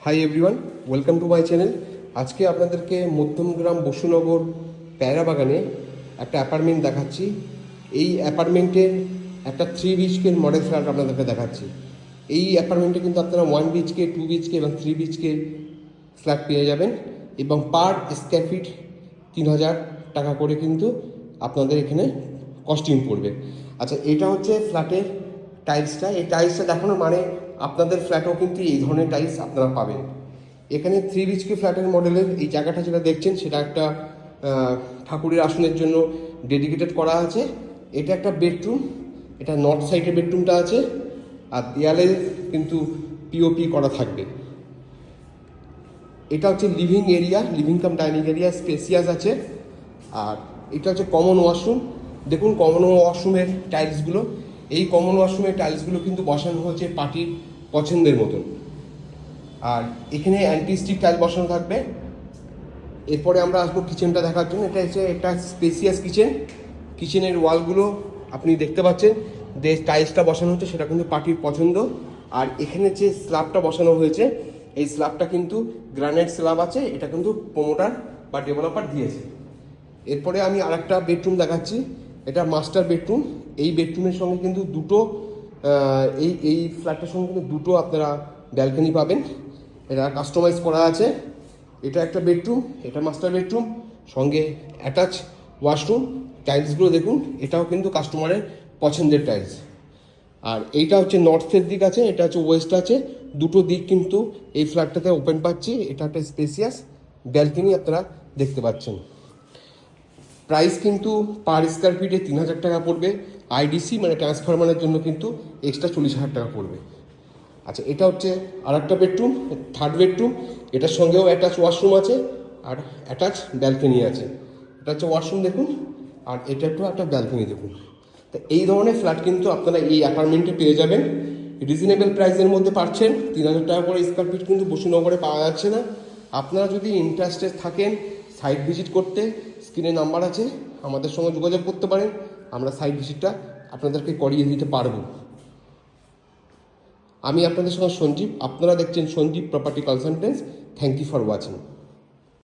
Hi everyone, welcome to my channel. আজকে আপনাদেরকে মধ্যমগ্রাম বসুনগর প্যারা বাগানে একটা অ্যাপার্টমেন্ট দেখাচ্ছি। এই অ্যাপার্টমেন্টের একটা 3 BHK মডেল ফ্ল্যাট আপনাদেরকে দেখাচ্ছি। এই অ্যাপার্টমেন্টে কিন্তু আপনারা 1 BHK, 2 BHK এবং 3 BHK ফ্ল্যাট পেয়ে যাবেন এবং পার স্কোয়ার ফিট 3,000 টাকা করে কিন্তু আপনাদের এখানে কস্টিং পড়বে। আচ্ছা, এটা হচ্ছে ফ্ল্যাটের টাইলসটা। এই টাইলসটা দেখানোর মানে আপনাদের ফ্ল্যাটেও কিন্তু এই ধরনের টাইলস আপনারা পাবেন। এখানে 3 BHK ফ্ল্যাটের মডেলের এই জায়গাটা যেটা দেখছেন সেটা একটা ঠাকুরের আসনের জন্য ডেডিকেটেড করা আছে। এটা একটা বেডরুম, এটা নর্থ সাইডের বেডরুমটা আছে, আর দেয়ালে কিন্তু পিওপি করা থাকবে। এটা হচ্ছে living area, living cum dining area, spacious আছে। আর এটা হচ্ছে কমন ওয়াশরুম। দেখুন কমন ওয়াশরুমের টাইলসগুলো, এই কমন ওয়াশরুমের টাইলসগুলো কিন্তু বসানো হচ্ছে পার্টির পছন্দের মতন। আর এখানে অ্যান্টি স্টিক টাইল বসানো থাকবে। এরপরে আমরা আসবো কিচেনটা দেখার জন্য। এটা হচ্ছে একটা স্পেসিয়াস কিচেন। কিচেনের ওয়ালগুলো আপনি দেখতে পাচ্ছেন, যে টাইলসটা বসানো হচ্ছে সেটা কিন্তু পার্টির পছন্দ। আর এখানে যে স্ল্যাবটা বসানো হয়েছে, এই স্ল্যাবটা কিন্তু গ্রানাইট স্ল্যাব আছে, এটা কিন্তু প্রোমোটার বা ডেভেলপার দিয়েছে। এরপরে আমি আরেকটা বেডরুম দেখাচ্ছি। এটা মাস্টার বেডরুম। এই বেডরুমের সঙ্গে কিন্তু দুটো এই ফ্ল্যাটের সঙ্গে কিন্তু দুটো আপনারা ব্যালকনি পাবেন। এটা কাস্টমাইজ করা আছে। এটা একটা বেডরুম, এটা মাস্টার বেডরুম, সঙ্গে অ্যাটাচ ওয়াশরুম। টাইলসগুলো দেখুন, এটাও কিন্তু কাস্টমারের পছন্দের টাইলস। আর এইটা হচ্ছে নর্থের দিক আছে, এটা হচ্ছে ওয়েস্ট আছে। দুটো দিক কিন্তু এই ফ্ল্যাটটাতে ওপেন পাচ্ছি। এটা একটা স্পেসিয়াস ব্যালকনি আপনারা দেখতে পাচ্ছেন। প্রাইস কিন্তু পার স্কোয়ার ফিটে 3,000 টাকা পড়বে। আইডিসি মানে ট্রান্সফরমারের জন্য কিন্তু এক্সট্রা 40,000 টাকা পড়বে। আচ্ছা, এটা হচ্ছে আর একটা বেডরুম, থার্ড বেডরুম। এটার সঙ্গেও অ্যাটাচ ওয়াশরুম আছে আর অ্যাটাচ ব্যালকনি আছে। এটা হচ্ছে ওয়াশরুম দেখুন, আর এটা একটু একটা ব্যালকনি দেখুন। তো এই ধরনের ফ্ল্যাট কিন্তু আপনারা এই অ্যাপার্টমেন্টে পেয়ে যাবেন। রিজনেবল প্রাইসের মধ্যে পাচ্ছেন। 3,000 টাকা করে স্কোয়ার ফিট কিন্তু বসুনগরে পাওয়া যাচ্ছে না। আপনারা যদি ইন্টারেস্টেড থাকেন সাইট ভিজিট করতে, স্ক্রিনে নাম্বার আছে, আমাদের সঙ্গে যোগাযোগ করতে পারেন। আমরা সাইট ভিজিটটা আপনাদেরকে করিয়ে দিতে পারবো। আমি আপনাদের সঙ্গে সঞ্জীব, আপনারা দেখছেন Sanjeev property consultants. Thank you for watching.